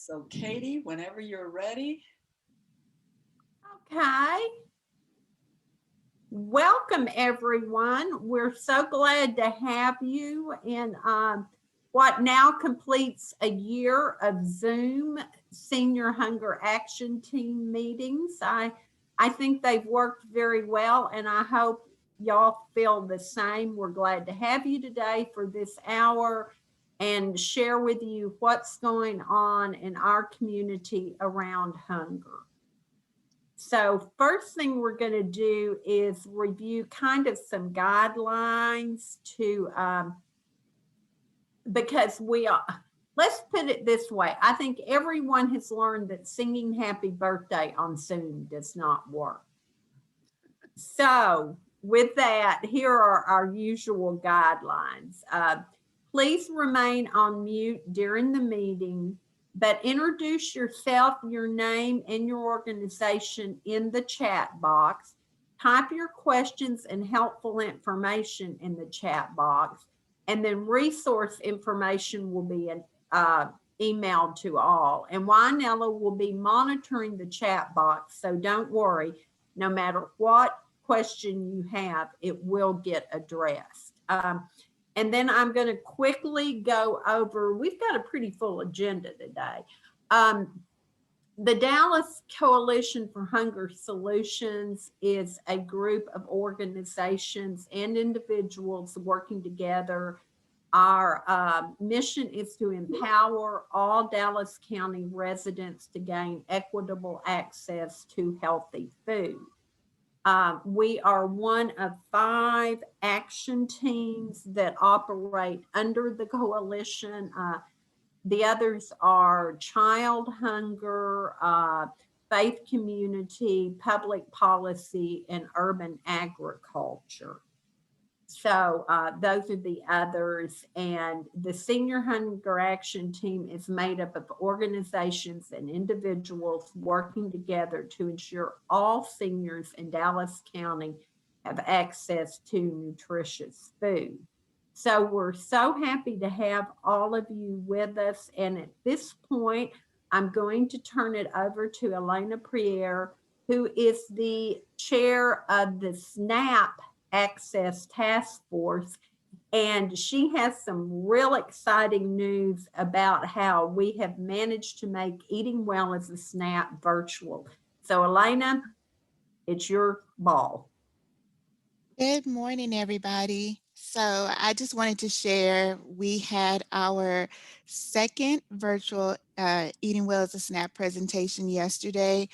So, Katie, whenever you're ready. Okay. Welcome, everyone. We're so glad to have you in what now completes a year of Zoom Senior Hunger Action Team meetings. I think they've worked very well, and I hope y'all feel the same. We're glad to have you today for this hour and share with you what's going on in our community around hunger. So first thing we're going to do is review kind of some guidelines to because we are. Let's put it this way. I think everyone has learned that singing happy birthday on Zoom does not work. So with that, here are our usual guidelines. Please remain on mute during the meeting, but introduce yourself, your name, and your organization in the chat box. Type your questions and helpful information in the chat box, and then resource information will be emailed to all. And Wynella will be monitoring the chat box, so don't worry. No matter what question you have, it will get addressed. And then I'm going to quickly go over, we've got a pretty full agenda today. The Dallas Coalition for Hunger Solutions is a group of organizations and individuals working together. Our mission is to empower all Dallas County residents to gain equitable access to healthy food. We are one of 5 action teams that operate under the coalition. The others are child hunger, faith community, public policy, and urban agriculture. So those are the others. And the Senior Hunger Action Team is made up of organizations and individuals working together to ensure all seniors in Dallas County have access to nutritious food. So we're so happy to have all of you with us. And at this point, I'm going to turn it over to Elena Priere, who is the chair of the SNAP Access Task Force. And she has some real exciting news about how we have managed to make Eating Well as a SNAP virtual. So, Elena, it's your ball. Good morning, everybody. So I just wanted to share, we had our second virtual Eating Well as a SNAP presentation yesterday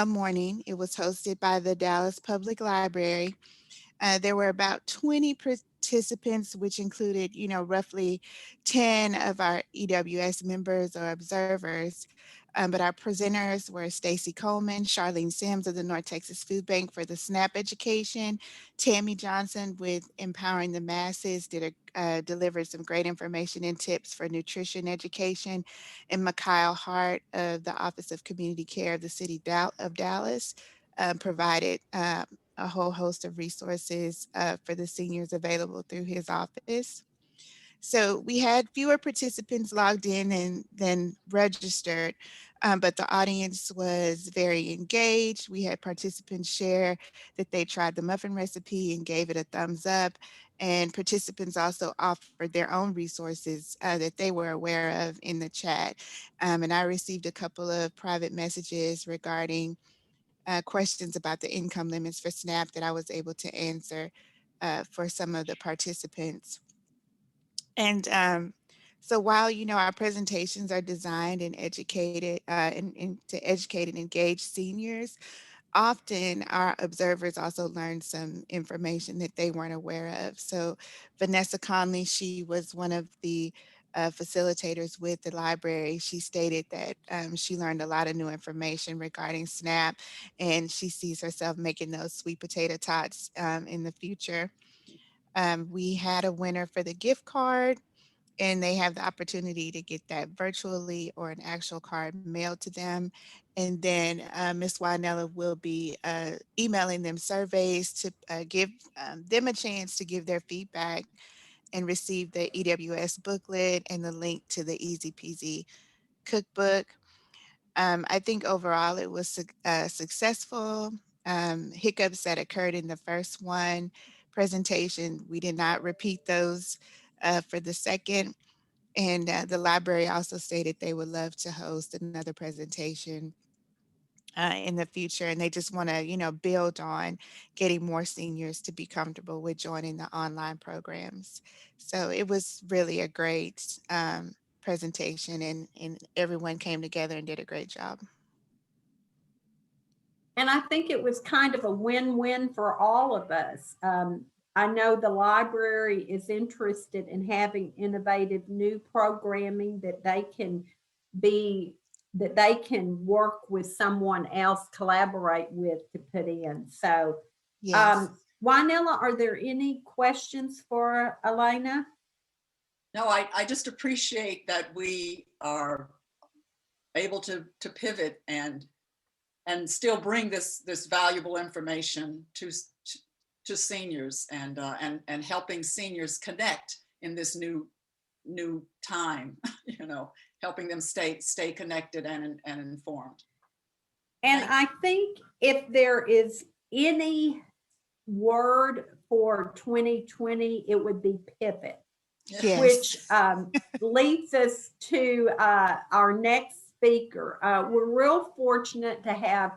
morning. It was hosted by the Dallas Public Library. There were about 20 participants, which included, roughly 10 of our EWS members or observers. But our presenters were Stacy Coleman, Charlene Sims of the North Texas Food Bank for the SNAP education, Tammy Johnson with Empowering the Masses, delivered some great information and tips for nutrition education, and Mikhail Hart of the Office of Community Care of the City of Dallas provided a whole host of resources for the seniors available through his office. So we had fewer participants logged in than registered, but the audience was very engaged. We had participants share that they tried the muffin recipe and gave it a thumbs up. And participants also offered their own resources that they were aware of in the chat. And I received a couple of private messages regarding questions about the income limits for SNAP that I was able to answer for some of the participants. And so while, our presentations are designed and educated and to educate and engage seniors, often our observers also learn some information that they weren't aware of. So Vanessa Conley, she was one of the facilitators with the library. She stated that she learned a lot of new information regarding SNAP, and she sees herself making those sweet potato tots in the future. We had a winner for the gift card, and they have the opportunity to get that virtually or an actual card mailed to them. And then Ms. Wynella will be emailing them surveys to give them a chance to give their feedback and receive the EWS booklet and the link to the Easy Peasy cookbook. I think overall it was successful. Hiccups that occurred in the first one presentation, we did not repeat those for the second. And the library also stated they would love to host another presentation in the future. And they just want to, build on getting more seniors to be comfortable with joining the online programs. So it was really a great presentation, and everyone came together and did a great job. And I think it was kind of a win-win for all of us. I know the library is interested in having innovative new programming that they can work with someone else, collaborate with to put in. So, Yes. Wynella, are there any questions for Elena? No, I just appreciate that we are able to pivot and still bring this valuable information to seniors and helping seniors connect in this new time, helping them stay connected and informed. And I think if there is any word for 2020, it would be pivot. Yes. Which leads us to our next speaker. We're real fortunate to have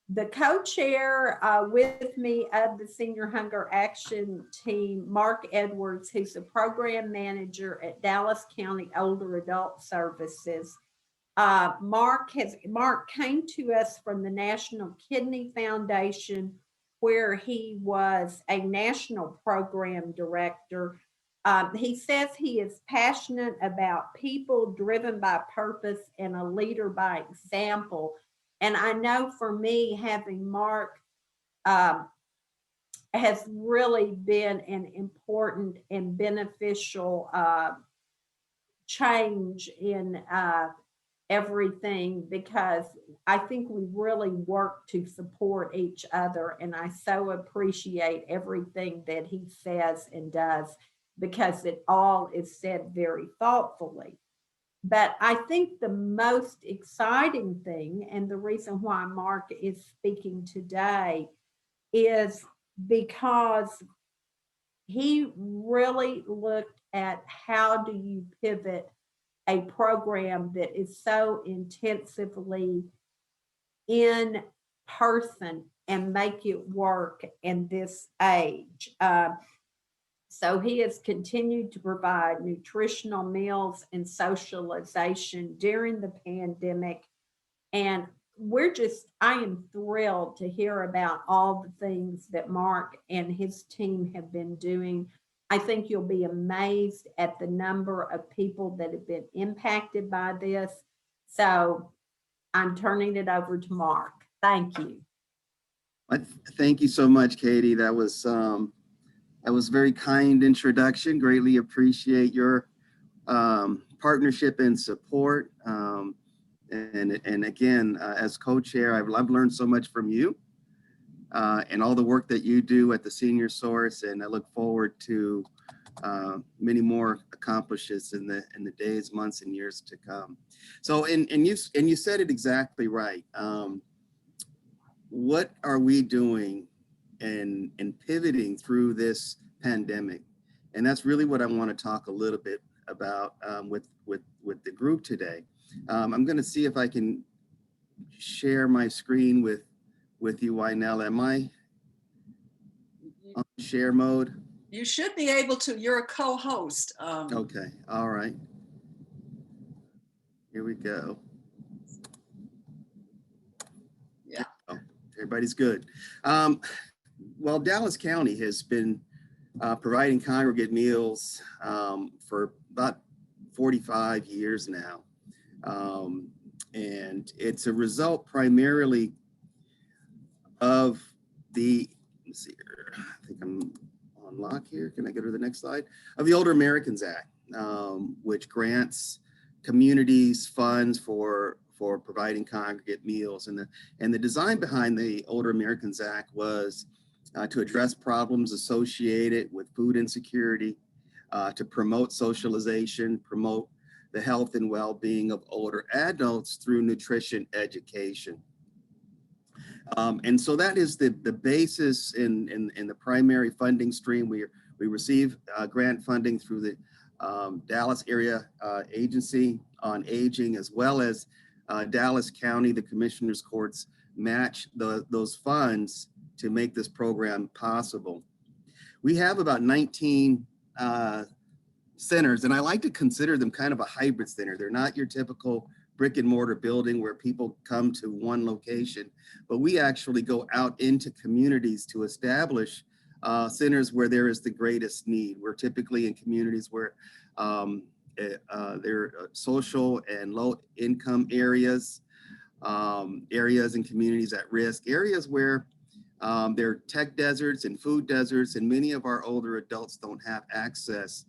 the co-chair with me of the Senior Hunger Action Team, Mark Edwards, who's the program manager at Dallas County Older Adult Services. Mark came to us from the National Kidney Foundation, where he was a national program director. He says he is passionate about people, driven by purpose, and a leader by example. And I know for me, having Mark has really been an important and beneficial change in everything, because I think we really work to support each other. And I so appreciate everything that he says and does, because it all is said very thoughtfully. But I think the most exciting thing, and the reason why Mark is speaking today, is because he really looked at how do you pivot a program that is so intensively in person and make it work in this age. So he has continued to provide nutritional meals and socialization during the pandemic. And I am thrilled to hear about all the things that Mark and his team have been doing. I think you'll be amazed at the number of people that have been impacted by this. So I'm turning it over to Mark. Thank you. Thank you so much, Katie. That was a very kind introduction. Greatly appreciate your partnership and support. And again, as co-chair, I've learned so much from you and all the work that you do at the Senior Source. And I look forward to many more accomplishments in the days, months, and years to come. So, and you said it exactly right. What are we doing and pivoting through this pandemic? And that's really what I want to talk a little bit about with the group today. I'm going to see if I can share my screen with you, Wynella. Am I on share mode? You should be able to. You're a co-host. Okay. All right. Here we go. Yeah. Oh, everybody's good. Well, Dallas County has been providing congregate meals for about 45 years now. And it's a result primarily of let's see here, I think I'm on lock here. Can I go to the next slide? Of the Older Americans Act, which grants communities funds for providing congregate meals. And the design behind the Older Americans Act was to address problems associated with food insecurity, to promote socialization, promote the health and well-being of older adults through nutrition education. And so that is the basis in the primary funding stream. We receive grant funding through the Dallas Area Agency on Aging, as well as Dallas County, the Commissioners Courts match those funds to make this program possible. We have about 19 centers, and I like to consider them kind of a hybrid center. They're not your typical brick and mortar building where people come to one location, but we actually go out into communities to establish centers where there is the greatest need. We're typically in communities where there are social and low income areas, areas and communities at risk, areas where there are tech deserts and food deserts, and many of our older adults don't have access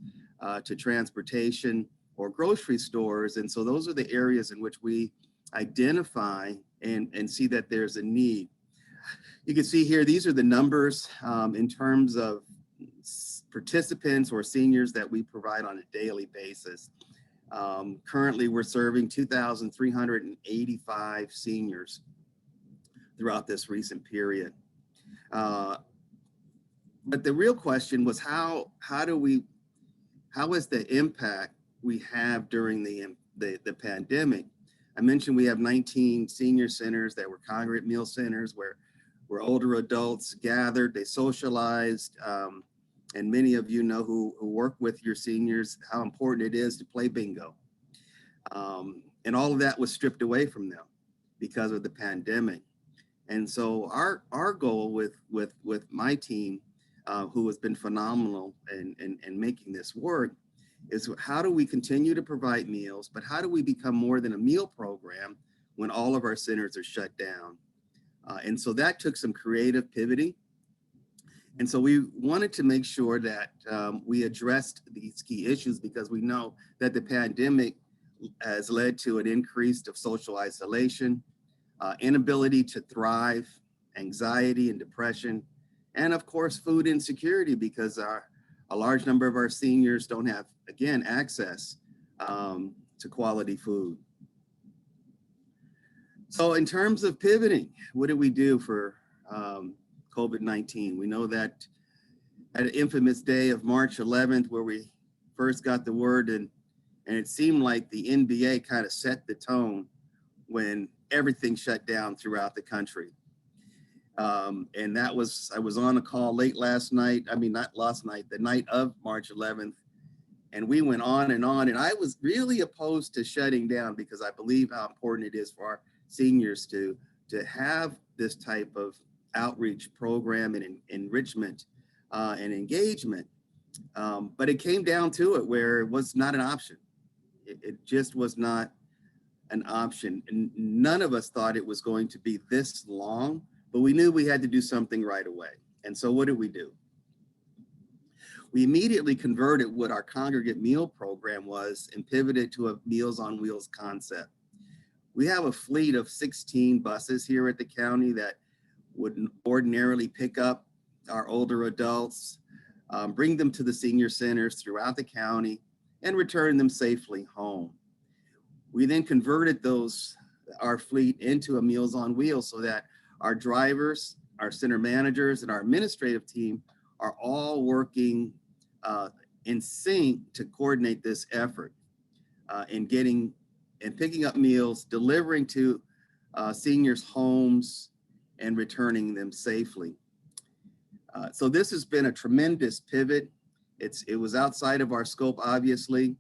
to transportation or grocery stores. And so those are the areas in which we identify and see that there's a need. You can see here, these are the numbers in terms of participants or seniors that we provide on a daily basis. Currently, we're serving 2,385 seniors throughout this recent period. But the real question was how is the impact we have during the pandemic? I mentioned we have 19 senior centers that were congregate meal centers where older adults gathered, they socialized, and many of you know who work with your seniors how important it is to play bingo. And all of that was stripped away from them because of the pandemic. And so our goal with my team, who has been phenomenal in making this work, is how do we continue to provide meals, but how do we become more than a meal program when all of our centers are shut down? And so that took some creative pivoting. And so we wanted to make sure that we addressed these key issues, because we know that the pandemic has led to an increase of social isolation, inability to thrive, anxiety and depression, and of course, food insecurity, because a large number of our seniors don't have, again, access to quality food. So in terms of pivoting, what did we do for COVID-19? We know that at an infamous day of March 11th, where we first got the word, and it seemed like the NBA kind of set the tone when everything shut down throughout the country. And I was on a call late last night, not last night, the night of March 11th, and we went on, and I was really opposed to shutting down, because I believe how important it is for our seniors to have this type of outreach program and enrichment and engagement. But it came down to it where it was not an option. It just was not an option. And none of us thought it was going to be this long, but we knew we had to do something right away. And so what did we do? We immediately converted what our congregate meal program was and pivoted to a Meals on Wheels concept. We have a fleet of 16 buses here at the county that would ordinarily pick up our older adults, bring them to the senior centers throughout the county, and return them safely home. We then converted our fleet into a Meals on Wheels so that our drivers, our center managers, and our administrative team are all working in sync to coordinate this effort in getting and picking up meals, delivering to seniors' homes, and returning them safely. So this has been a tremendous pivot. It was outside of our scope, obviously,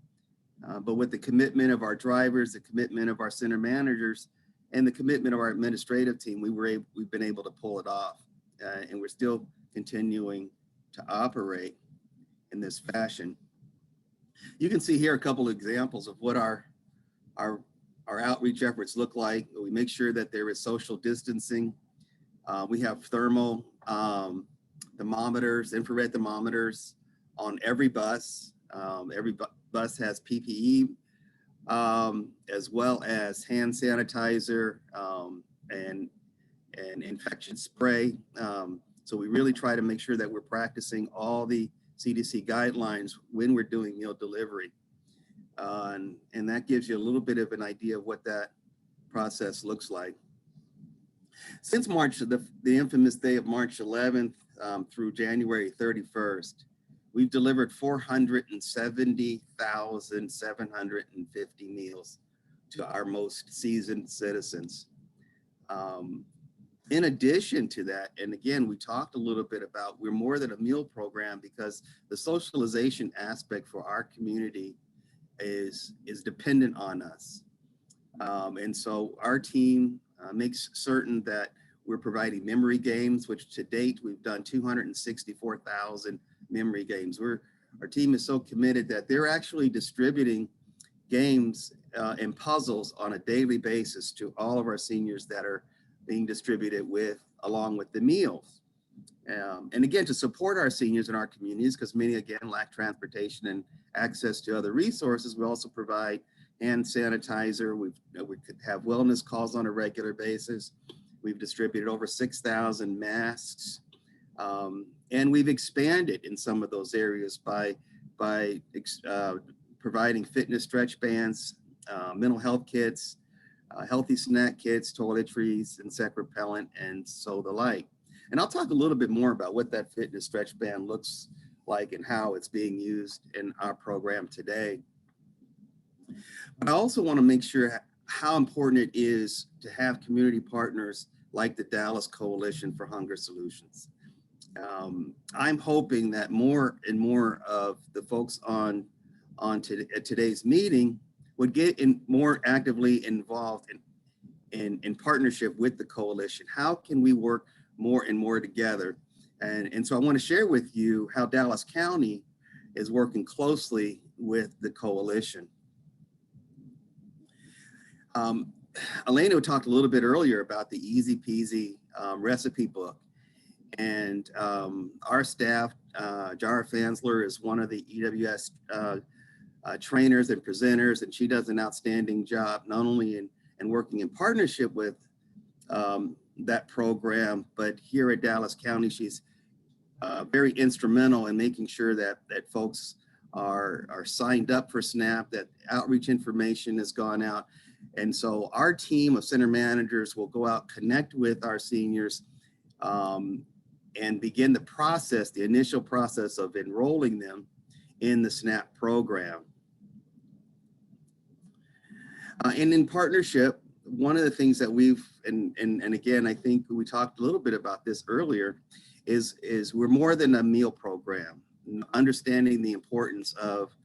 but with the commitment of our drivers, the commitment of our center managers, and the commitment of our administrative team, we've been able to pull it off, and we're still continuing to operate in this fashion. You can see here a couple of examples of what our outreach efforts look like. We make sure that there is social distancing. We have thermal thermometers, infrared thermometers on every bus. Every bus has PPE, as well as hand sanitizer and infection spray. So we really try to make sure that we're practicing all the CDC guidelines when we're doing meal delivery. And that gives you a little bit of an idea of what that process looks like. Since March, the infamous day of March 11th through January 31st, we've delivered 470,750 meals to our most seasoned citizens. In addition to that, and again, we talked a little bit about, we're more than a meal program because the socialization aspect for our community is dependent on us. And so our team makes certain that we're providing memory games, which to date, we've done 264,000 memory games. Our team is so committed that they're actually distributing games and puzzles on a daily basis to all of our seniors that are being distributed along with the meals. And again, to support our seniors in our communities, because many again lack transportation and access to other resources, we also provide hand sanitizer. We could have wellness calls on a regular basis. We've distributed over 6,000 masks. And we've expanded in some of those areas by providing fitness stretch bands, mental health kits, healthy snack kits, toiletries, insect repellent, and so the like. And I'll talk a little bit more about what that fitness stretch band looks like and how it's being used in our program today. But I also want to make sure how important it is to have community partners like the Dallas Coalition for Hunger Solutions. I'm hoping that more and more of the folks on today's meeting would get more actively involved in partnership with the coalition. How can we work more and more together? And so I want to share with you how Dallas County is working closely with the coalition. Elena talked a little bit earlier about the Easy Peasy recipe book. And our staff, Jara Fansler is one of the EWS trainers and presenters, and she does an outstanding job, not only in working in partnership with that program, but here at Dallas County, she's very instrumental in making sure that folks are signed up for SNAP, that outreach information has gone out. And so our team of center managers will go out, connect with our seniors, and begin the initial process of enrolling them in the SNAP program. And in partnership, one of the things that we've, and again, I think we talked a little bit about this earlier, is we're more than a meal program, understanding the importance of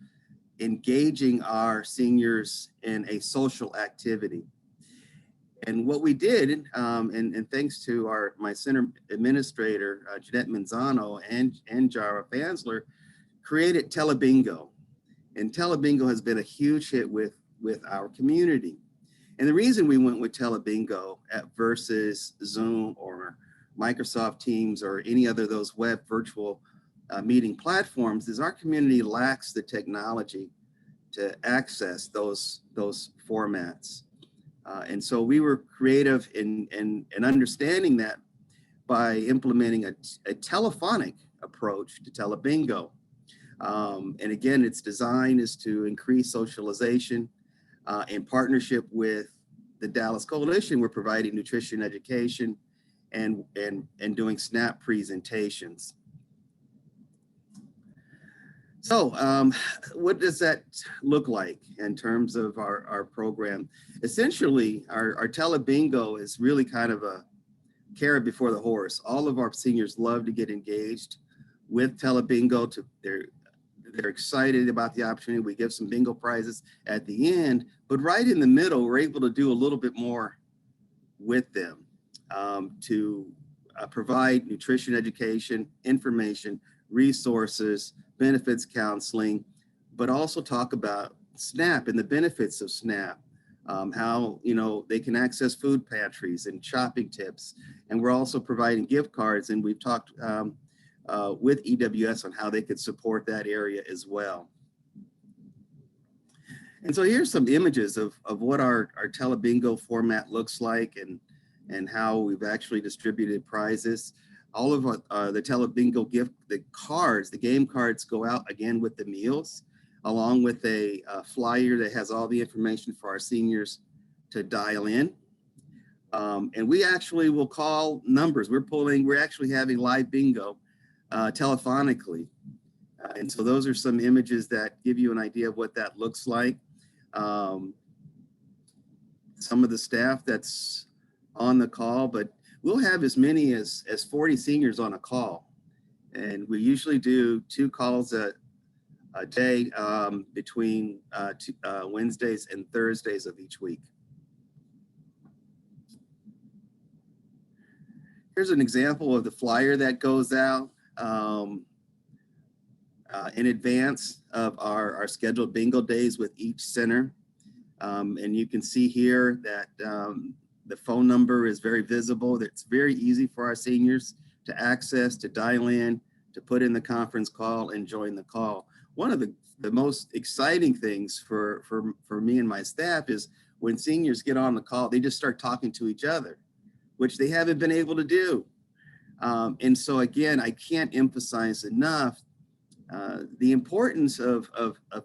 engaging our seniors in a social activity. And what we did, and thanks to my center administrator, Jeanette Manzano and Jara Fansler, created Telebingo. And Telebingo has been a huge hit with our community. And the reason we went with Telebingo versus Zoom or Microsoft Teams or any other of those web virtual meeting platforms is our community lacks the technology to access those formats. And so we were creative in understanding that by implementing a telephonic approach to Telebingo. And again, its design is to increase socialization. In partnership with the Dallas Coalition, we're providing nutrition education and doing SNAP presentations. So what does that look like in terms of our program? Essentially, our Telebingo is really kind of a carrot before the horse. All of our seniors love to get engaged with Telebingo. They're excited about the opportunity. We give some bingo prizes at the end, but right in the middle, we're able to do a little bit more with them to provide nutrition education, information, resources, benefits counseling, but also talk about SNAP and the benefits of SNAP, how they can access food pantries and shopping tips. And we're also providing gift cards, and we've talked with EWS on how they could support that area as well. And so here's some images of what our Telebingo format looks like and how we've actually distributed prizes. All of the Telebingo the game cards go out again with the meals. along with a flyer that has all the information for our seniors to dial in. And we actually will call numbers. We're actually having live bingo telephonically. And so those are some images that give you an idea of what that looks like. Some of the staff that's on the call, but we'll have as many as 40 seniors on a call. And we usually do 2 calls a day between Wednesdays and Thursdays of each week. Here's an example of the flyer that goes out in advance of our scheduled bingo days with each center. And you can see here that the phone number is very visible. It's very easy for our seniors to access, to dial in, to put in the conference call and join the call. One of the most exciting things for me and my staff is when seniors get on the call, they just start talking to each other, which they haven't been able to do. And so again, I can't emphasize enough the importance of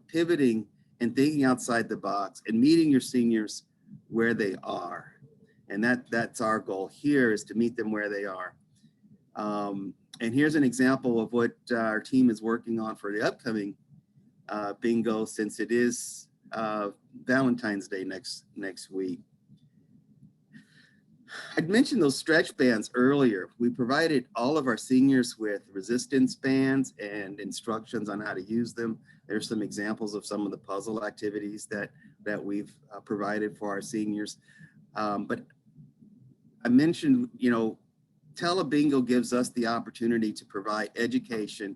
pivoting and thinking outside the box and meeting your seniors where they are. And that's our goal here, is to meet them where they are. And here's an example of what our team is working on for the upcoming bingo, since it is Valentine's Day next week. I'd mentioned those stretch bands earlier. We provided all of our seniors with resistance bands and instructions on how to use them. There's some examples of some of the puzzle activities that we've provided for our seniors. But I mentioned, Telebingo gives us the opportunity to provide education,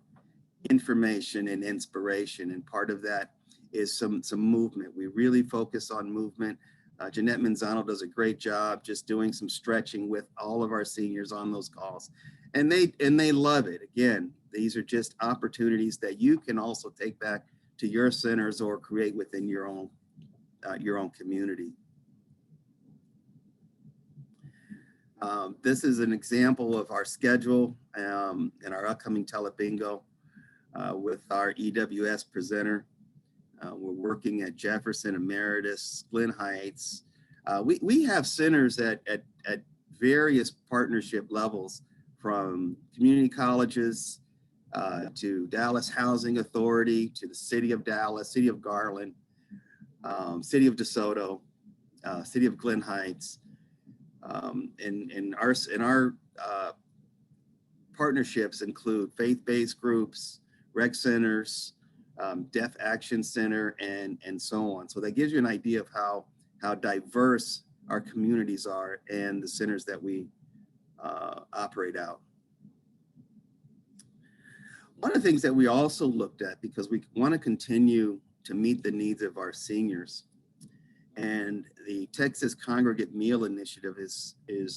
information, and inspiration. And part of that is some movement. We really focus on movement. Jeanette Manzano does a great job just doing some stretching with all of our seniors on those calls. And they love it. Again, these are just opportunities that you can also take back to your centers or create within your own community. This is an example of our schedule and our upcoming Telebingo with our EWS presenter. We're working at Jefferson, Emeritus, Glen Heights. We have centers at various partnership levels, from community colleges to Dallas Housing Authority, to the City of Dallas, City of Garland, City of DeSoto, City of Glen Heights. And our partnerships include faith-based groups, rec centers, Deaf Action Center, and so on. So that gives you an idea of how diverse our communities are and the centers that we operate out. One of the things that we also looked at, because we want to continue to meet the needs of our seniors, and the Texas Congregate Meal Initiative is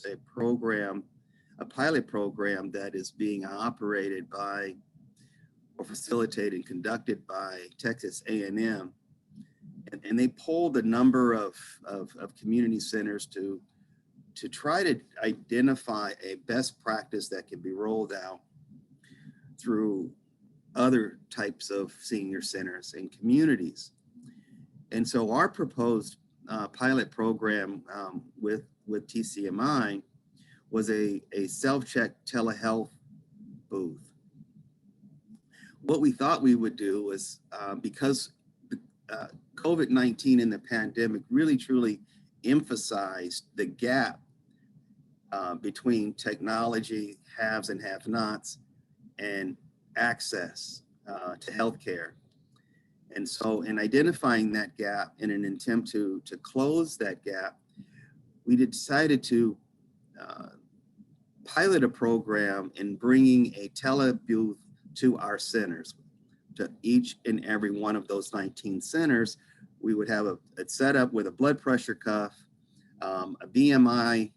a program, a pilot program that is being operated by or facilitated and conducted by Texas A&M. And they polled a number of community centers to try to identify a best practice that can be rolled out through other types of senior centers and communities. And so our proposed pilot program with TCMI was a self-check telehealth booth. What we thought we would do was, because COVID-19 and the pandemic really truly emphasized the gap between technology haves and have-nots and access to healthcare. And so in identifying that gap in an attempt to close that gap, we decided to pilot a program in bringing a telebooth to our centers. To each and every one of those 19 centers, we would have it set up with a blood pressure cuff, a BMI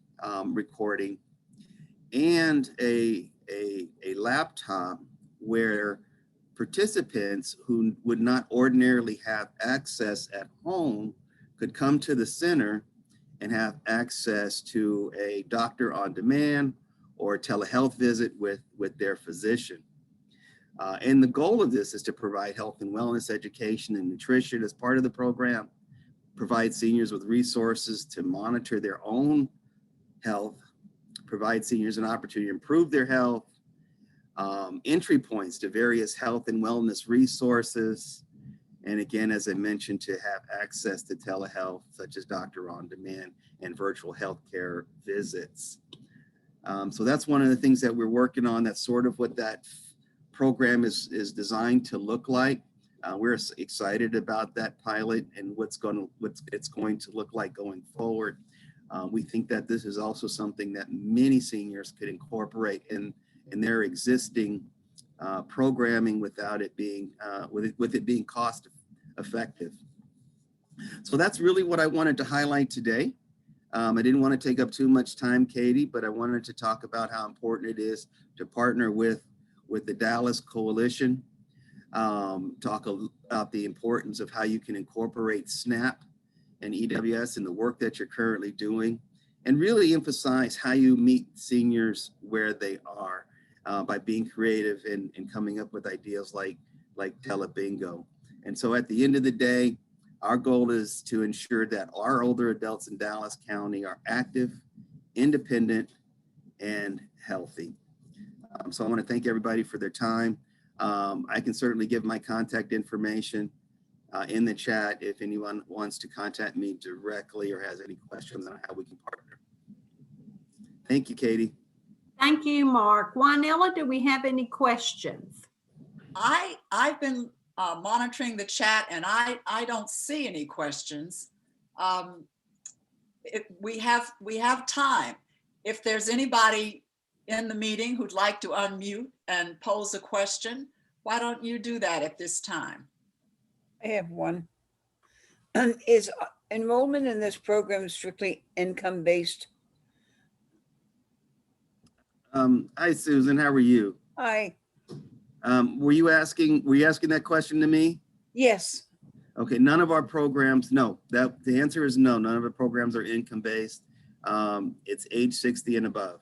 recording, and a laptop where participants who would not ordinarily have access at home could come to the center and have access to a doctor on demand or a telehealth visit with their physician. And the goal of this is to provide health and wellness education and nutrition as part of the program, provide seniors with resources to monitor their own health, provide seniors an opportunity to improve their health, entry points to various health and wellness resources. And again, as I mentioned, to have access to telehealth, such as Doctor on Demand and virtual healthcare visits. So that's one of the things that we're working on. That's sort of what that program is designed to look like. We're excited about that pilot and what it's going to look like going forward. We think that this is also something that many seniors could incorporate in their existing programming without it being with it being cost effective. So that's really what I wanted to highlight today. I didn't want to take up too much time, Katie, but I wanted to talk about how important it is to partner with the Dallas Coalition, talk about the importance of how you can incorporate SNAP and EWS in the work that you're currently doing, and really emphasize how you meet seniors where they are by being creative and coming up with ideas like Telebingo. And so at the end of the day, our goal is to ensure that our older adults in Dallas County are active, independent, and healthy. So I want to thank everybody for their time. I can certainly give my contact information in the chat if anyone wants to contact me directly or has any questions on how we can partner. Thank you, Katie. Thank you, Mark. Juanella, do we have any questions? I've been monitoring the chat and I don't see any questions. We have time. If there's anybody in the meeting who'd like to unmute and pose a question, why don't you do that at this time? I have one. Is enrollment in this program strictly income-based? Hi, Susan. How are you? Hi. Were you asking that question to me? Yes. Okay, none of our programs, no. The answer is no. None of our programs are income-based. It's age 60 and above.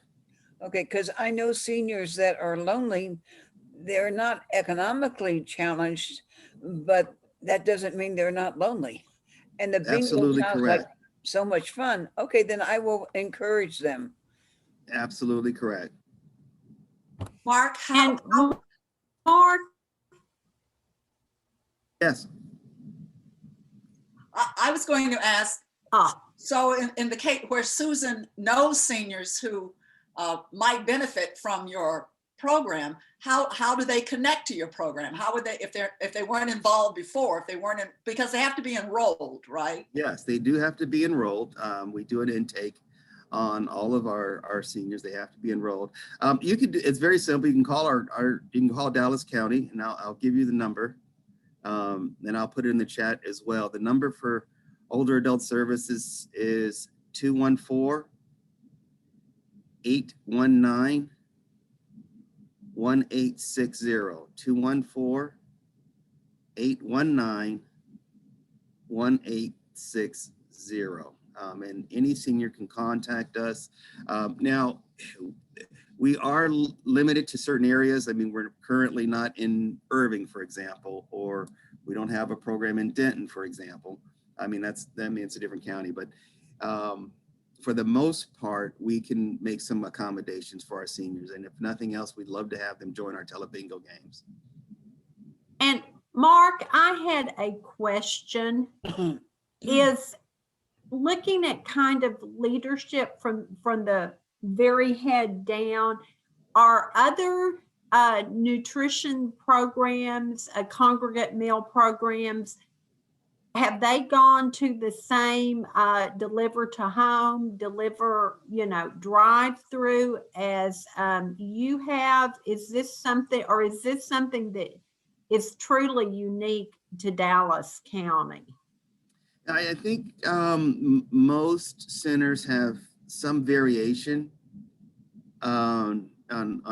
Okay, because I know seniors that are lonely. They're not economically challenged, but that doesn't mean they're not lonely. And the bingo Absolutely sounds correct. like so much fun. Okay, then I will encourage them. Absolutely correct. Mark, And Mark, Yes. I was going to ask, oh, so in the case where Susan knows seniors who might benefit from your program, how do they connect to your program? How would they, if they weren't involved before, if they weren't in, because they have to be enrolled, right? Yes, they do have to be enrolled. We do an intake on all of our seniors. They have to be enrolled. You can. It's very simple. You can call you can call Dallas County, and I'll give you the number, and I'll put it in the chat as well. The number for older adult services is 214-819-1860. 214-819-1860. And any senior can contact us. Now, we are limited to certain areas. I mean, we're currently not in Irving, for example, or we don't have a program in Denton, for example. I mean, that means it's a different county, but for the most part, we can make some accommodations for our seniors. And if nothing else, we'd love to have them join our Telebingo games. and Mark, I had a question. Is looking at kind of leadership from the very head down, are other nutrition programs, congregate meal programs, have they gone to the same deliver to home, drive through as you have? Is this something that is truly unique to Dallas County? I think most centers have some variation on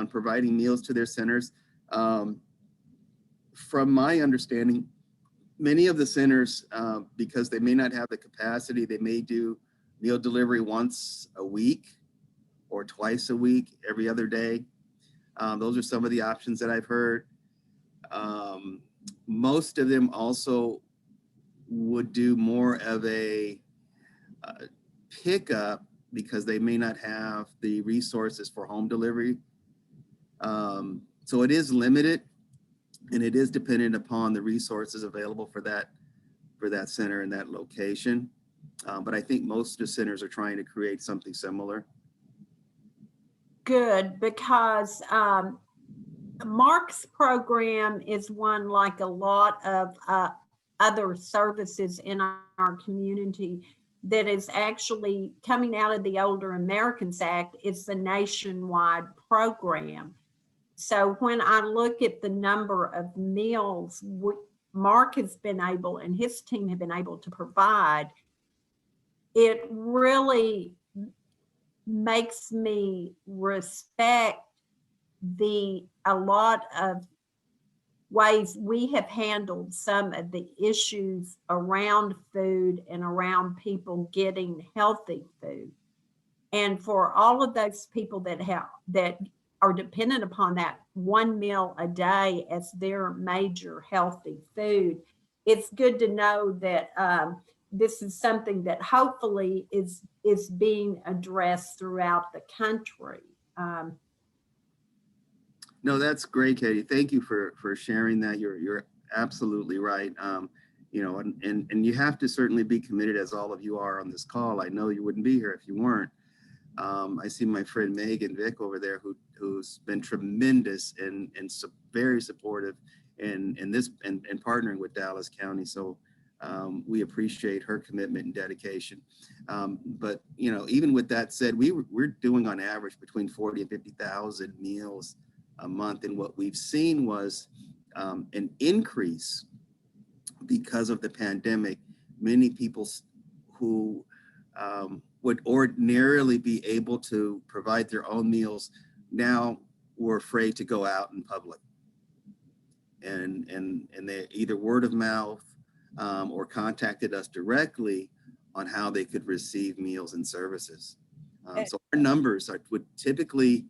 providing meals to their centers. From my understanding, many of the centers, because they may not have the capacity, they may do meal delivery once a week or twice a week, every other day. Those are some of the options that I've heard. Most of them also would do more of a pickup because they may not have the resources for home delivery. So it is limited, and it is dependent upon the resources available for that center and that location. But I think most of the centers are trying to create something similar. Good, because Mark's program is one like a lot of other services in our community that is actually coming out of the Older Americans Act. It's a nationwide program. So when I look at the number of meals Mark has been able and his team have been able to provide, it really makes me respect a lot of ways we have handled some of the issues around food and around people getting healthy food. And for all of those people that are dependent upon that one meal a day as their major healthy food, it's good to know that this is something that hopefully is being addressed throughout the country. No, that's great, Katie. Thank you for sharing that. You're absolutely right. You know, and you have to certainly be committed, as all of you are on this call. I know you wouldn't be here if you weren't. I see my friend Megan Vick over there, who's been tremendous and very supportive in partnering with Dallas County. So we appreciate her commitment and dedication. But you know, even with that said, we're doing on average between 40 and 50,000 meals a month, and what we've seen was an increase because of the pandemic. Many people who would ordinarily be able to provide their own meals now were afraid to go out in public, and they either word of mouth or contacted us directly on how they could receive meals and services. So our numbers would typically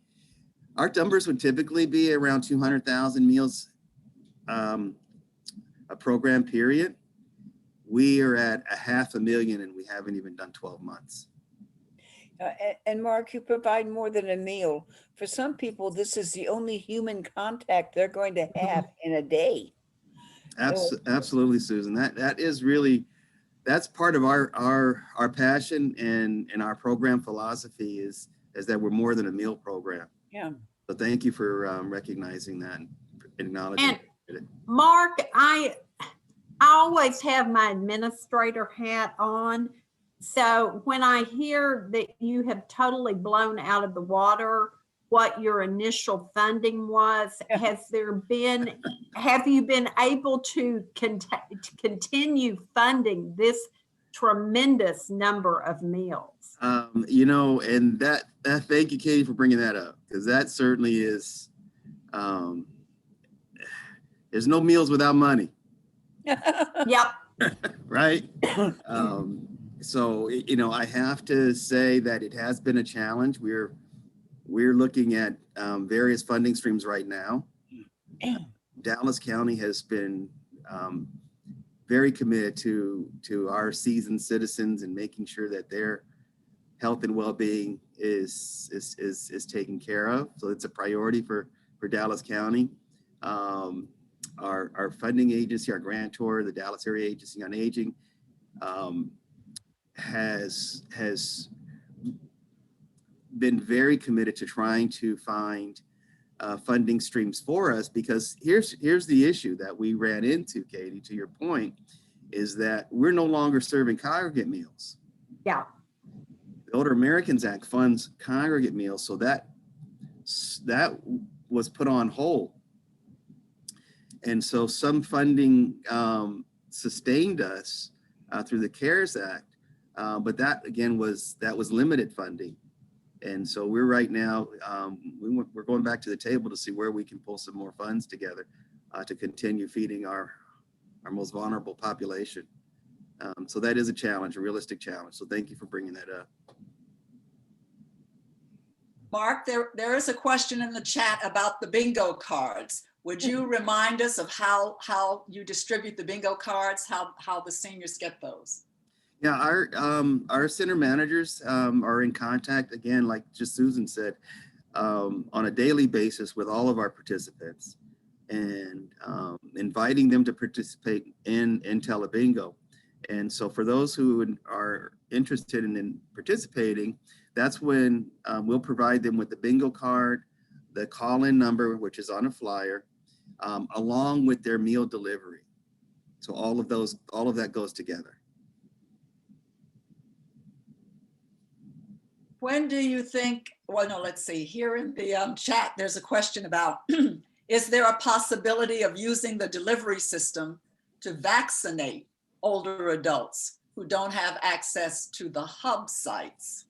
be around 200,000 meals a program period. We are at 500,000 and we haven't even done 12 months. And Mark, you provide more than a meal. For some people, this is the only human contact they're going to have in a day. Absolutely, Susan. That is really, that's part of our passion and our program philosophy is that we're more than a meal program. Yeah. So thank you for recognizing that and acknowledging it. Mark, I always have my administrator hat on. So when I hear that you have totally blown out of the water what your initial funding was, have you been able to continue funding this tremendous number of meals? You know, and that thank you, Katie, for bringing that up, because that certainly is, there's no meals without money. Yep. Right. So, you know, I have to say that it has been a challenge. We're looking at various funding streams right now. Dallas County has been very committed to our seasoned citizens and making sure that their health and well-being is taken care of. So it's a priority for Dallas County. Our funding agency, our grantor, the Dallas Area Agency on Aging, has been very committed to trying to find funding streams for us, because here's the issue that we ran into, Katie, to your point, is that we're no longer serving congregate meals. Yeah. The Older Americans Act funds congregate meals, so that was put on hold. And so some funding sustained us through the CARES Act, but that again was limited funding. And so we're right now, we're going back to the table to see where we can pull some more funds together to continue feeding our most vulnerable population. So that is a challenge, a realistic challenge. So thank you for bringing that up. Mark, there is a question in the chat about the bingo cards. would you remind us of how you distribute the bingo cards, how the seniors get those? Yeah, our center managers are in contact, again, like just Susan said, on a daily basis with all of our participants, and inviting them to participate in Telebingo. And so for those who are interested in participating, that's when we'll provide them with the bingo card, the call-in number, which is on a flyer, along with their meal delivery. So all of that goes together. When do you think, well, no, let's see, here in the chat, there's a question about, is there a possibility of using the delivery system to vaccinate older adults who don't have access to the hub sites?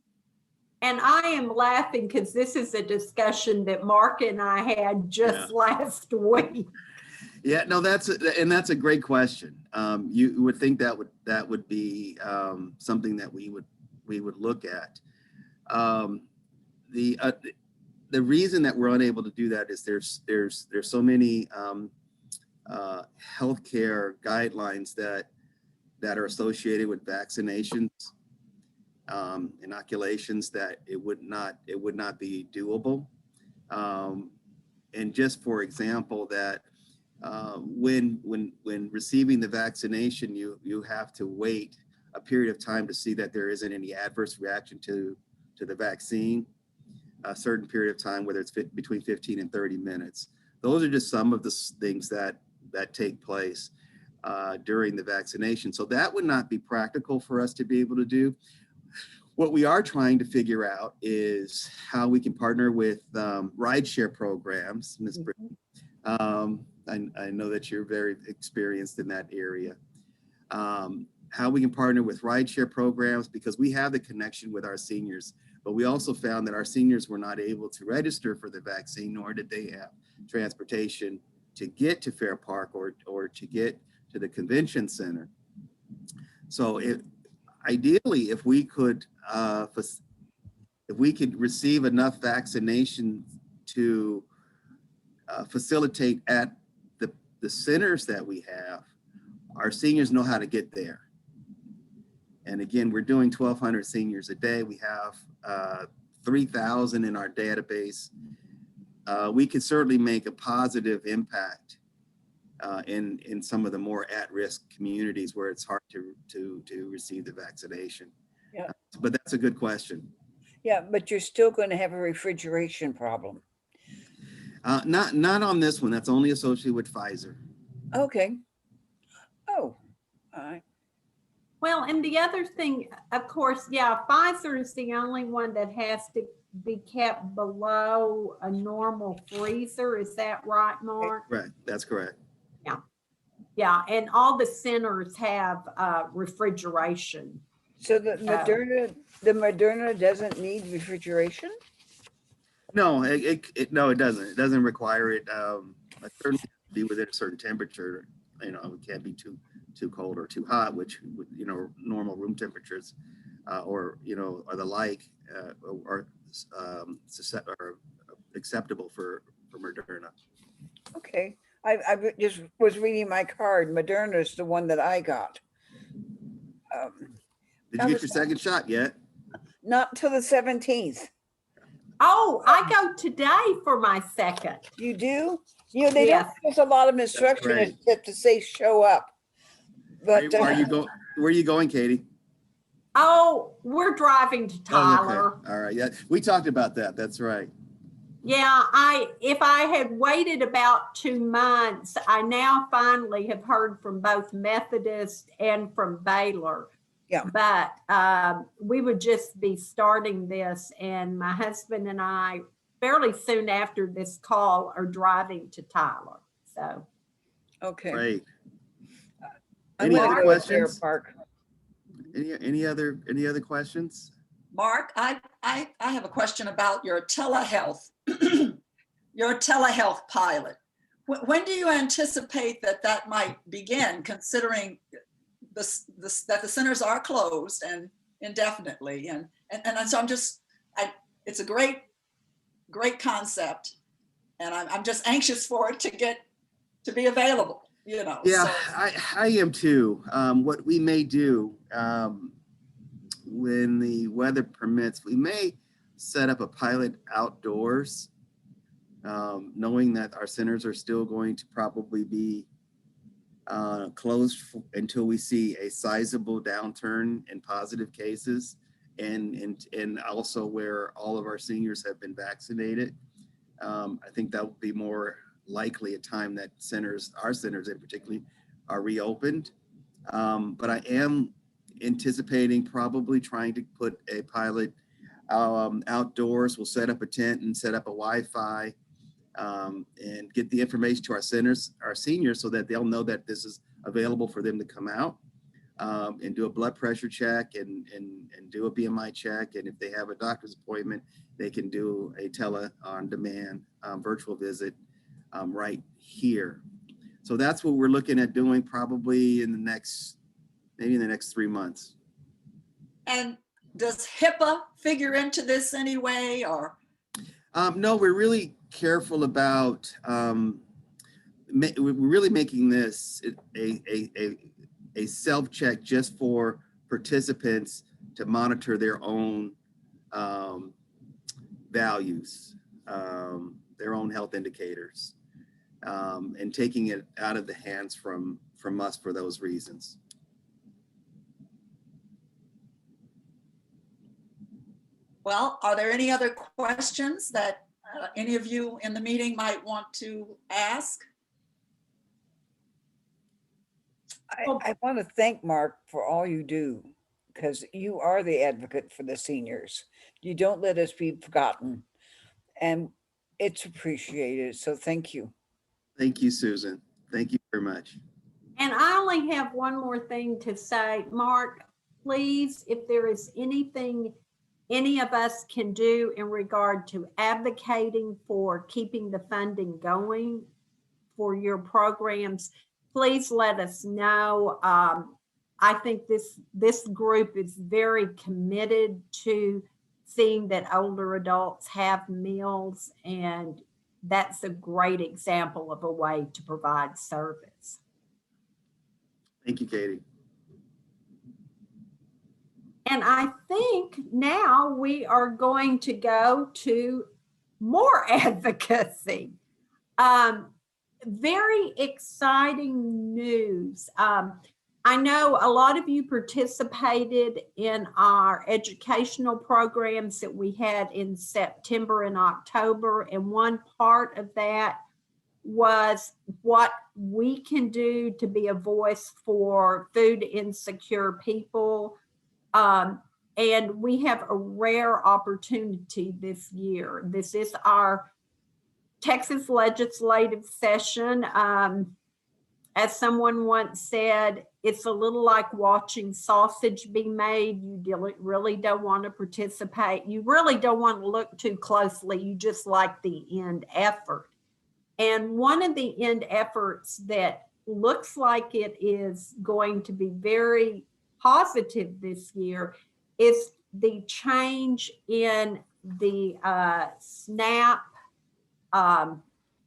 And I am laughing because this is a discussion that Mark and I had just last week. Yeah, no, that's a great question. You would think that would be something that we would look at. The reason that we're unable to do that is there's so many healthcare guidelines that are associated with vaccinations, inoculations, that it would not be doable. And just for example, that when receiving the vaccination, you have to wait a period of time to see that there isn't any adverse reaction to the vaccine, a certain period of time, whether it's between 15 and 30 minutes. Those are just some of the things that take place during the vaccination. So that would not be practical for us to be able to do. What we are trying to figure out is how we can partner with rideshare programs, Ms. Brittany. I know that you're very experienced in that area. How we can partner with rideshare programs, because we have the connection with our seniors, but we also found that our seniors were not able to register for the vaccine, nor did they have transportation to get to Fair Park or to get to the convention center. So ideally, if we could receive enough vaccination to facilitate at the centers that we have, our seniors know how to get there. And again, we're doing 1,200 seniors a day. We have 3,000 in our database. We could certainly make a positive impact in some of the more at-risk communities where it's hard to receive the vaccination. Yeah. But that's a good question. Yeah, but you're still going to have a refrigeration problem. Not on this one. That's only associated with Pfizer. Okay. Oh, all right. Well, and the other thing, of course, yeah, Pfizer is the only one that has to be kept below a normal freezer. Is that right, Mark? Right, that's correct. Yeah, and all the centers have refrigeration. So the Moderna doesn't need refrigeration? No, no, it doesn't. It doesn't require it. It certainly has to be within a certain temperature. You know, it can't be too cold or too hot, which, you know, normal room temperatures or, you know, or the like are acceptable for Moderna. Okay. I just was reading my card. Moderna is the one that I got. Did you get your second shot yet? Not till the 17th. Oh, I go today for my second. You do? You know, they Yes. don't give us a lot of instruction great. except to say show up. But Where are you going, Katie? Oh, we're driving to Tyler. Oh, okay. All right. Yeah, we talked about that. That's right. Yeah, if I had waited about 2 months, I now finally have heard from both Methodist and from Baylor. Yeah. But we would just be starting this, and my husband and I, fairly soon after this call, are driving to Tyler. So, okay. Great. I'm Any gonna other go to Fair questions? Park. Any other questions? Mark, I have a question about your telehealth, your telehealth pilot. When do you anticipate that might begin, considering that the centers are closed and indefinitely? And so it's a great concept. And I'm just anxious for it to be available, you know. Yeah, so. I am too. What we may do, when the weather permits, we may set up a pilot outdoors, knowing that our centers are still going to probably be closed until we see a sizable downturn in positive cases, and also where all of our seniors have been vaccinated. I think that would be more likely a time that our centers in particular, are reopened. But I am anticipating probably trying to put a pilot outdoors. We'll set up a tent and set up a Wi-Fi, and get the information to our seniors, so that they'll know that this is available for them to come out, and do a blood pressure check and do a BMI check. And if they have a doctor's appointment, they can do a on-demand virtual visit right here. So that's what we're looking at doing probably maybe in the next 3 months. And does HIPAA figure into this anyway, or? No, we're really careful about, we're really making this a self-check just for participants to monitor their own values, their own health indicators, and taking it out of the hands from us for those reasons. Well, are there any other questions that any of you in the meeting might want to ask? I want to thank Mark for all you do, because you are the advocate for the seniors. You don't let us be forgotten, and it's appreciated. So thank you. Thank you, Susan. Thank you very much. And I only have one more thing to say. Mark, please, if there is anything any of us can do in regard to advocating for keeping the funding going for your programs, please let us know. I think this group is very committed to seeing that older adults have meals, and that's a great example of a way to provide service. Thank you, Katie. And I think now we are going to go to more advocacy. Very exciting news. I know a lot of you participated in our educational programs that we had in September and October, and one part of that was what we can do to be a voice for food insecure people. And we have a rare opportunity this year. This is our Texas legislative session. As someone once said, it's a little like watching sausage be made. You really don't want to participate. You really don't want to look too closely. You just like the end effort. And one of the end efforts that looks like it is going to be very positive this year is the change in the SNAP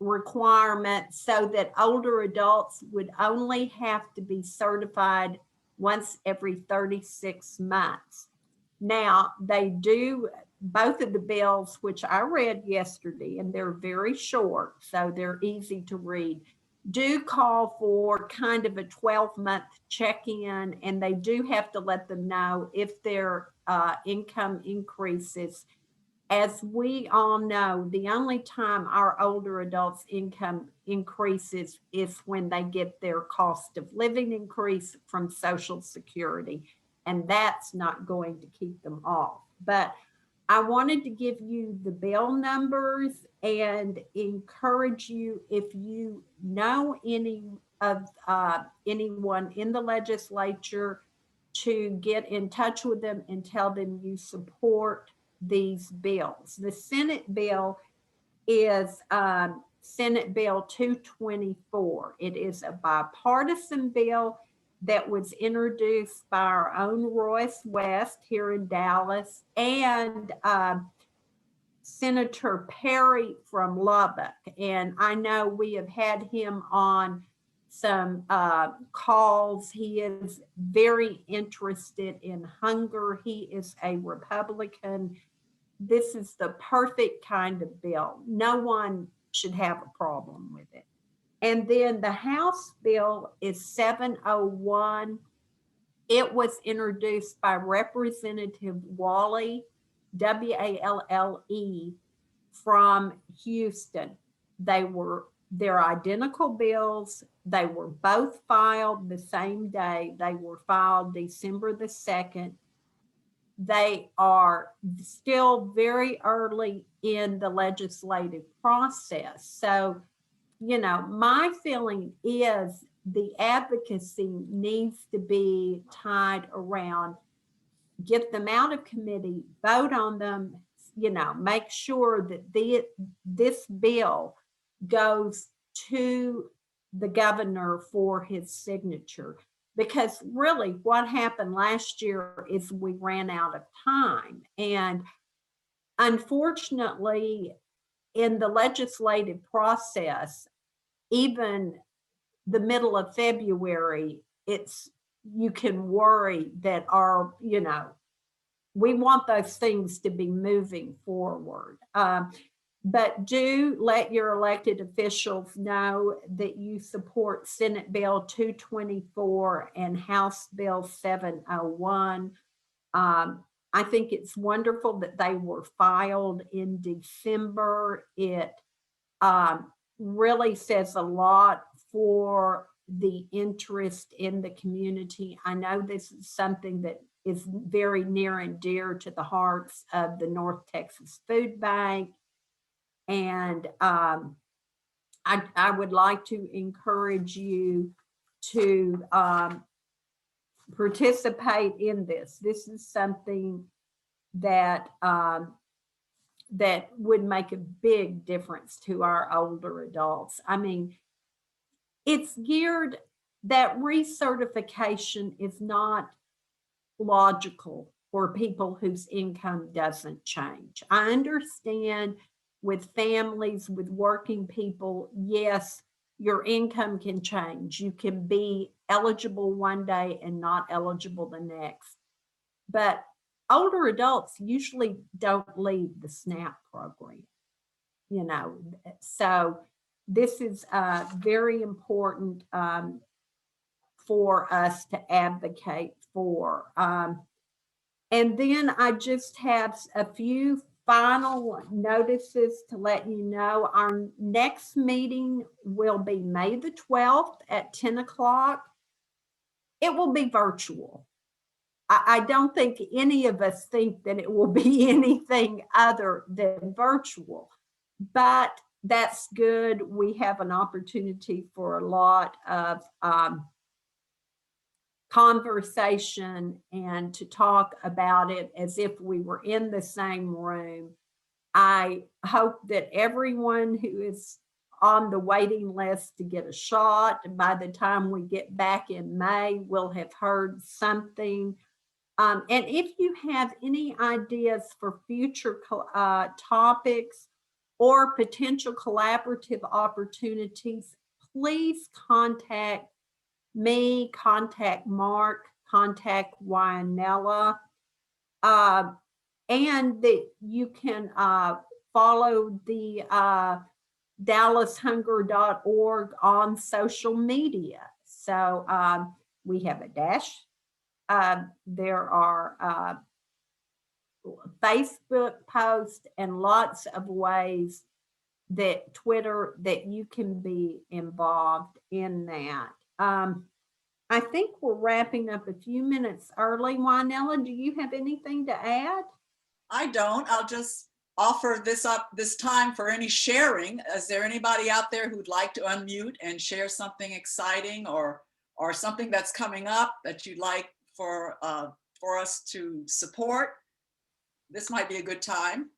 requirement, so that older adults would only have to be certified once every 36 months. Now, they do, both of the bills, which I read yesterday, and they're very short, so they're easy to read, do call for kind of a 12-month check-in, and they do have to let them know if their income increases. As we all know, the only time our older adults' income increases is when they get their cost of living increase from Social Security, and that's not going to keep them off. But I wanted to give you the bill numbers and encourage you, if you know any of anyone in the legislature, to get in touch with them and tell them you support these bills. The Senate bill is Senate Bill 224. It is a bipartisan bill that was introduced by our own Royce West here in Dallas, and Senator Perry from Lubbock. And I know we have had him on some calls. He is very interested in hunger. He is a Republican. This is the perfect kind of bill. No one should have a problem with it. And then the House bill is 701. It was introduced by Representative Wally, W-A-L-L-E, from Houston. They're identical bills. They were both filed the same day. They were filed December the 2nd. They are still very early in the legislative process. So, you know, my feeling is the advocacy needs to be tied around, get them out of committee, vote on them, you know, make sure that this bill goes to the governor for his signature. Because really what happened last year is we ran out of time. And unfortunately, in the legislative process, even the middle of February, you can worry that we want those things to be moving forward. But do let your elected officials know that you support Senate Bill 224 and House Bill 701. I think it's wonderful that they were filed in December. It really says a lot for the interest in the community. I know this is something that is very near and dear to the hearts of the North Texas Food Bank. And I would like to encourage you to participate in this. This is something that that would make a big difference to our older adults. I mean, it's geared, that recertification is not logical for people whose income doesn't change. I understand with families, with working people, yes, your income can change. You can be eligible one day and not eligible the next. But older adults usually don't leave the SNAP program, you know. So this is very important for us to advocate for. And then I just have a few final notices to let you know. Our next meeting will be May the 12th at 10 o'clock. It will be virtual. I don't think any of us think that it will be anything other than virtual, but that's good. We have an opportunity for a lot of conversation and to talk about it as if we were in the same room. I hope that everyone who is on the waiting list to get a shot, by the time we get back in May, will have heard something. And if you have any ideas for future topics or potential collaborative opportunities, please contact me, contact Mark, contact Wyanella, and that you can follow the DallasHunger.org on social media. So we have a dash. There are Facebook posts and lots of ways that Twitter that you can be involved in that. I think we're wrapping up a few minutes early. Wynella, do you have anything to add? I don't. I'll just offer this up this time for any sharing. Is there anybody out there who'd like to unmute and share something exciting or something that's coming up that you'd like for us to support? This might be a good time.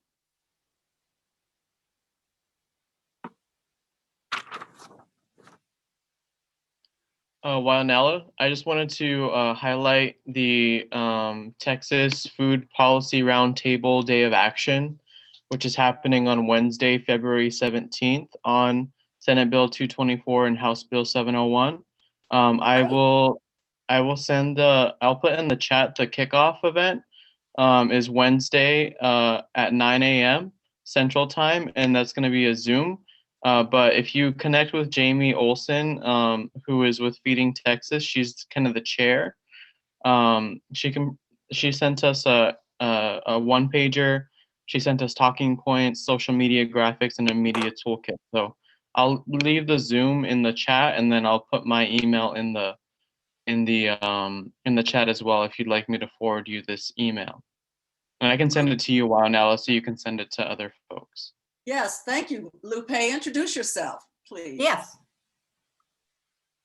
Wyanella, I just wanted to highlight the Texas Food Policy Roundtable Day of Action which is happening on Wednesday, February 17th on Senate Bill 224 and House Bill 701. I will send I'll put in the chat the kickoff event is Wednesday at 9 a.m. Central Time, and that's going to be a Zoom. But if you connect with Jamie Olson, who is with Feeding Texas, she's kind of the chair. She sent us a one pager. She sent us talking points, social media graphics, and a media toolkit. So I'll leave the Zoom in the chat, and then I'll put my email in the chat as well if you'd like me to forward you this email. And I can send it to you while now, so you can send it to other folks. Yes, thank you, Lupe. Introduce yourself, please. Yes.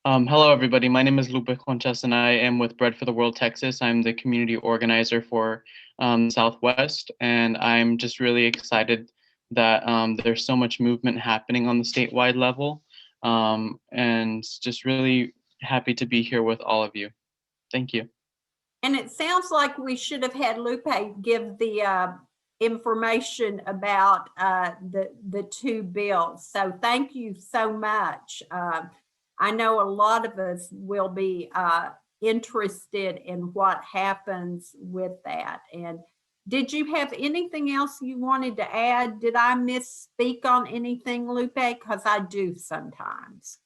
Hello, everybody. My name is Lupe Conchas, and I am with Bread for the World Texas. I'm the community organizer for Southwest, and I'm just really excited that there's so much movement happening on the statewide level, and just really happy to be here with all of you. Thank you. And it sounds like we should have had Lupe give the information about the two bills. So thank you so much. I know a lot of us will be interested in what happens with that. And did you have anything else you wanted to add? Did I misspeak on anything, Lupe? Because I do sometimes.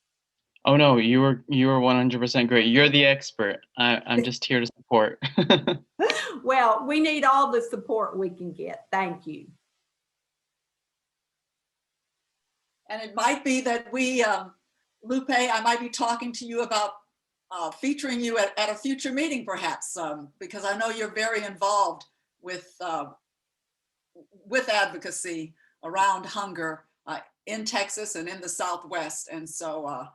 Oh no, you were 100% great. You're the expert. I'm just here to support. Well, we need all the support we can get. Thank you. And it might be that we, Lupe, I might be talking to you about featuring you at a future meeting, perhaps, because I know you're very involved with advocacy around hunger in Texas and in the Southwest. And so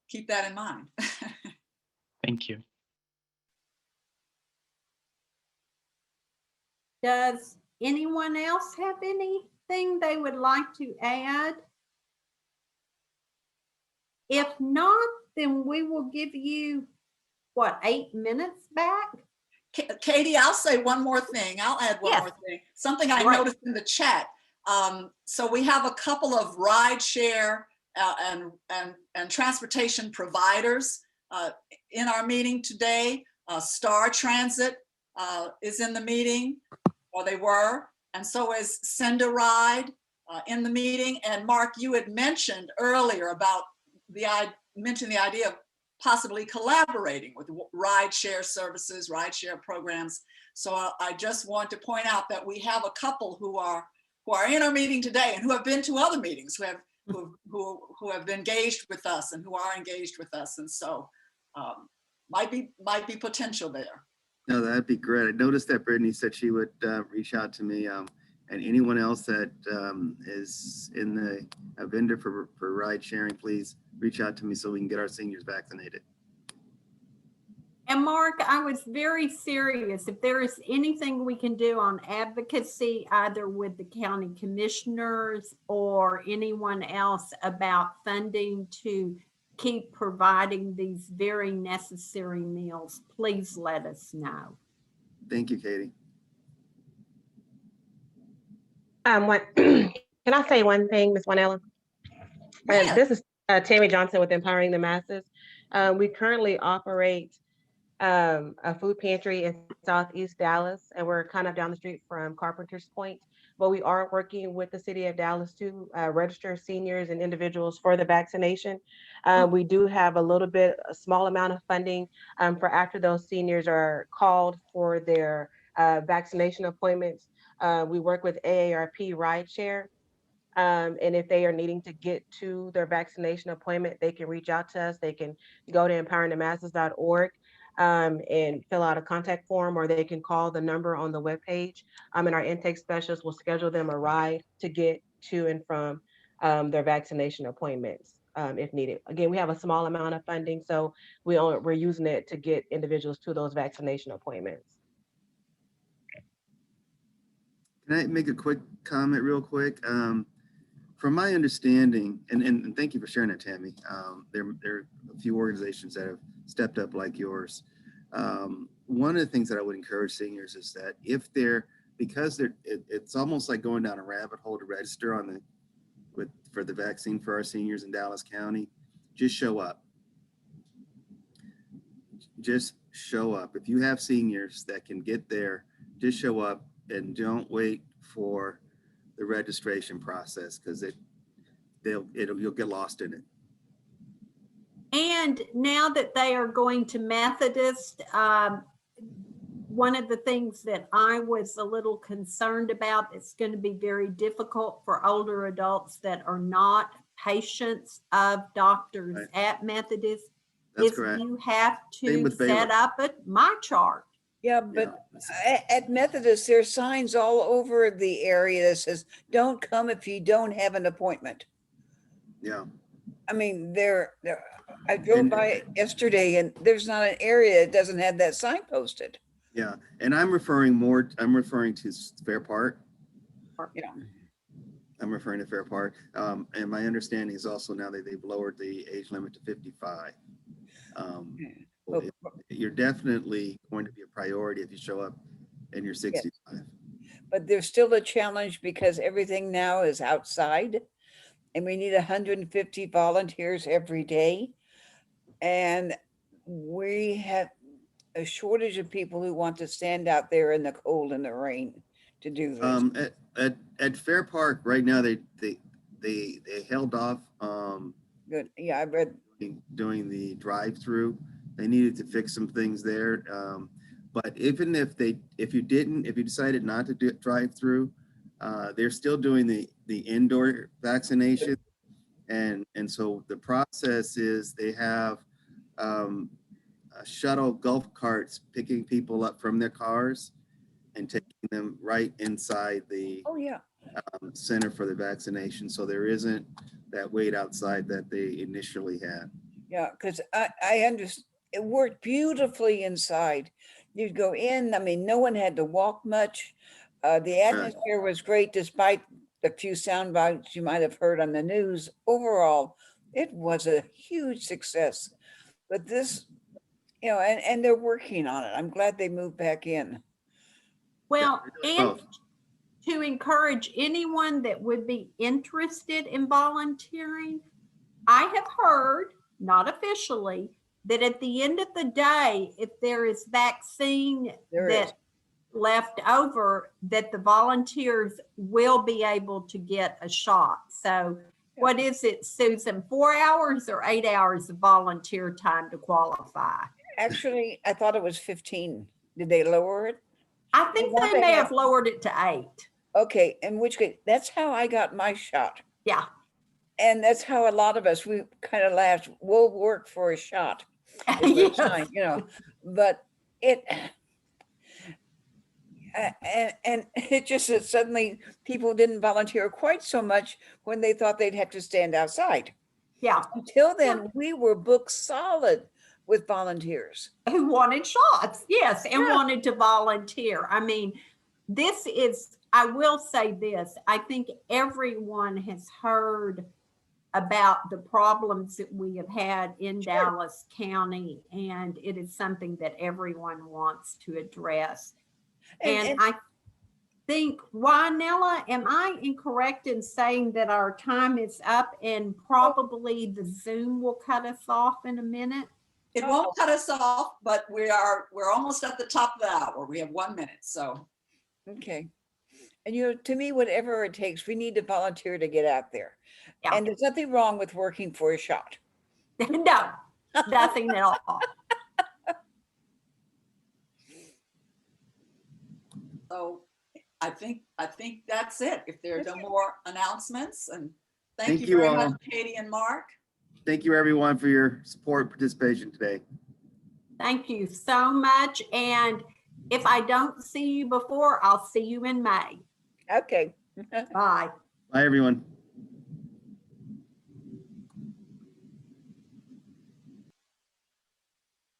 keep that in mind. Thank you. Does anyone else have anything they would like to add? If not, then we will give you, what, 8 minutes back? Katie, I'll say one more thing. I'll add one more thing. Something I noticed in the chat. So we have a couple of rideshare and transportation providers in our meeting today. Star Transit is in the meeting, or they were, and so is Send a Ride in the meeting. And Mark, you had mentioned earlier about the idea of possibly collaborating with rideshare services, rideshare programs. So I just want to point out that we have a couple who are in our meeting today and who have been to other meetings, who have engaged with us and who are engaged with us, and so might be potential there. No, that'd be great. I noticed that Brittany said she would reach out to me, and anyone else that is in a vendor for ride sharing, please reach out to me so we can get our seniors vaccinated. And Mark, I was very serious. If there is anything we can do on advocacy, either with the county commissioners or anyone else about funding to keep providing these very necessary meals, please let us know. Thank you, Katie. Can I say one thing, Ms. Wanella? Yeah. This is Tammy Johnson with Empowering the Masses. We currently operate a food pantry in Southeast Dallas, and we're kind of down the street from Carpenter's Point. But we are working with the city of Dallas to register seniors and individuals for the vaccination. We do have a small amount of funding for after those seniors are called for their vaccination appointments. We work with AARP Rideshare. And if they are needing to get to their vaccination appointment, they can reach out to us. They can go to empoweringthemasses.org and fill out a contact form, or they can call the number on the webpage. And our intake specialist will schedule them a ride to get to and from their vaccination appointments if needed. Again, we have a small amount of funding, so we're using it to get individuals to those vaccination appointments. Can I make a quick comment real quick? From my understanding, and thank you for sharing that, Tammy, there are a few organizations that have stepped up like yours. One of the things that I would encourage seniors is that if they're because it's almost like going down a rabbit hole to register on for the vaccine for our seniors in Dallas County. Just show up. Just show up. If you have seniors that can get there, just show up and don't wait for the registration process, because you'll get lost in it. And now that they are going to Methodist, one of the things that I was a little concerned about, it's going to be very difficult for older adults that are not patients of doctors Right. at Methodist, That's is correct. you have Same to with set Baylor. up my chart. Yeah, Yeah. but at Methodist, there's signs all over the area that says, don't come if you don't have an appointment. Yeah. I mean, I drove And- by it yesterday and there's not an area that doesn't have that sign posted. Yeah. And I'm referring to Fair Park. Yeah. I'm referring to Fair Park. And my understanding is also now that they've lowered the age limit to 55. But- You're definitely going to be a priority if you show up and you're 65. But there's still a challenge because everything now is outside and we need 150 volunteers every day. And we have a shortage of people who want to stand out there in the cold and the rain to do this. At Fair Park right now, they held off Good. Yeah, I read. doing the drive-through. They needed to fix some things there. But even if you decided not to do drive-through, they're still doing the indoor vaccination. And so the process is they have shuttle golf carts picking people up from their cars and taking them right inside the Oh, yeah. center for the vaccination. So there isn't that wait outside that they initially had. Yeah, because I understand. It worked beautifully inside. You'd go in, I mean, no one had to walk much. The atmosphere was great despite the few sound bites you might have heard on the news. Overall, it was a huge success. But this, and they're working on it. I'm glad they moved back in. Well, they're doing and both. to encourage anyone that would be interested in volunteering, I have heard, not officially, that at the end of the day, if there is vaccine There is. that left over, that the volunteers will be able to get a shot. So what is it, Susan, 4 hours or 8 hours of volunteer time to qualify? Actually, I thought it was 15. Did they lower it? I think want they to may have- have lowered it to 8. Okay, in which case, that's how I got my shot. Yeah. And that's how a lot of us, we kind of laughed, we'll work for a shot. is what it's Yes. like, but it, and it just that suddenly people didn't volunteer quite so much when they thought they'd have to stand outside. Yeah, Until then, we were booked solid with volunteers. who wanted shots, yes, and Yeah. wanted to volunteer. I mean, I will say this, I think everyone has heard about the problems that we have had in Sure. Dallas County, and it is something that everyone wants to address. And I think, Wanella, am I incorrect in saying that our time is up and probably the Zoom will cut us off in a minute? It won't cut us off, but we're almost at the top of the hour. We have 1 minute, so. Okay. And to me, whatever it takes, we need to volunteer to get out there. Yeah. And there's nothing wrong with working for a shot. No, nothing at all. So I think that's it. If there are no more announcements, and thank you you very all. much, Katie and Mark. Thank you, everyone, for your support and participation today. Thank you so much. And if I don't see you before, I'll see you in May. Okay. Bye. Bye, everyone.